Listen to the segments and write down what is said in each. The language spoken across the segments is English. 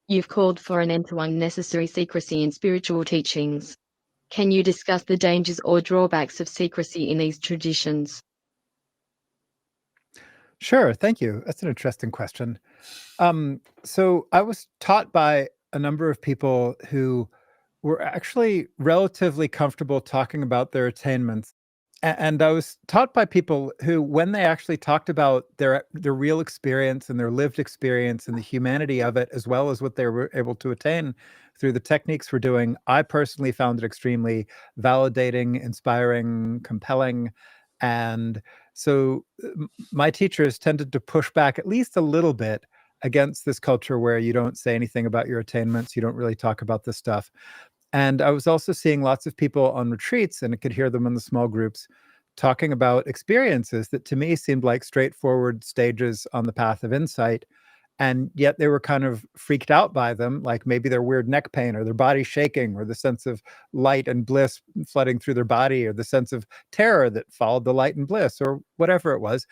You've called for an end to unnecessary secrecy in spiritual teachings. Can you discuss the dangers or drawbacks of secrecy in these traditions? Sure, thank you. That's an interesting question. So I was taught by a number of people who were actually relatively comfortable talking about their attainments. And I was taught by people who, when they actually talked about their real experience and their lived experience and the humanity of it, as well as what they were able to attain through the techniques we're doing, I personally found it extremely validating, inspiring, compelling. And so my teachers tended to push back at least a little bit against this culture where you don't say anything about your attainments, you don't really talk about this stuff. And I was also seeing lots of people on retreats, and I could hear them in the small groups talking about experiences that to me seemed like straightforward stages on the path of insight. And yet they were kind of freaked out by them, like maybe their weird neck pain or their body shaking or the sense of light and bliss flooding through their body or the sense of terror that followed the light and bliss or whatever it was.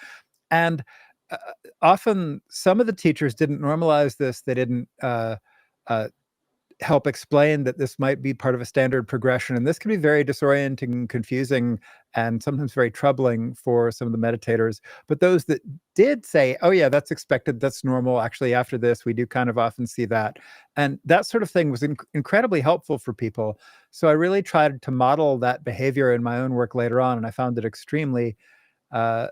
And uh, often some of the teachers didn't normalize this. They didn't uh, help explain that this might be part of a standard progression. And this can be very disorienting, confusing, and sometimes very troubling for some of the meditators. But those that did say, oh, yeah, that's expected, that's normal. Actually, after this, we do kind of often see that. And that sort of thing was incredibly helpful for people. So I really tried to model that behavior in my own work later on. And I found it extremely uh,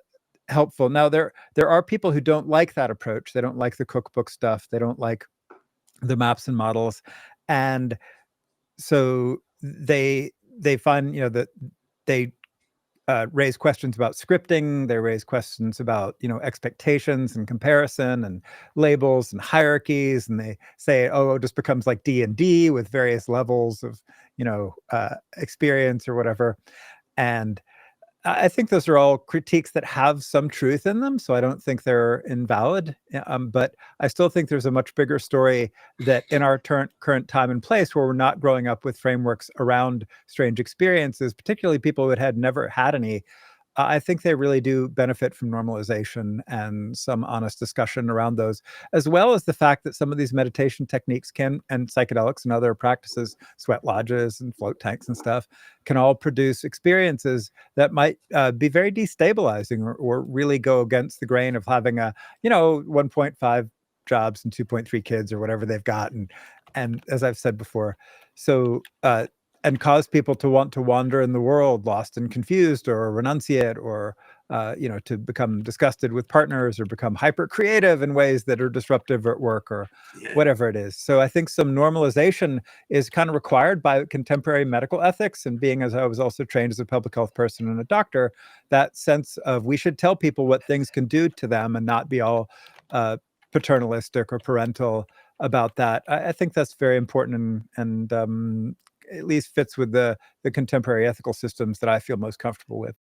helpful. Now, there are people who don't like that approach. They don't like the cookbook stuff. They don't like the maps and models. And so they find, that they raise questions about scripting. They raise questions about, expectations and comparison and labels and hierarchies. And they say, oh, it just becomes like D&D with various levels of, experience or whatever. And I think those are all critiques that have some truth in them, so I don't think they're invalid. But I still think there's a much bigger story that in our current time and place, where we're not growing up with frameworks around strange experiences, particularly people who had never had any. I think they really do benefit from normalization and some honest discussion around those, as well as the fact that some of these meditation techniques can, and psychedelics and other practices, sweat lodges and float tanks and stuff, can all produce experiences that might be very destabilizing or really go against the grain of having a, 1.5 jobs and 2.3 kids or whatever they've got. And as I've said before, so and cause people to want to wander in the world, lost and confused, or renunciate, or to become disgusted with partners, or become hyper creative in ways that are disruptive at work, or whatever it is. So I think some normalization is kind of required by contemporary medical ethics. And being, as I was also trained as a public health person and a doctor, that sense of we should tell people what things can do to them and not be all paternalistic or parental about that. I think that's very important, and at least fits with the contemporary ethical systems that I feel most comfortable with.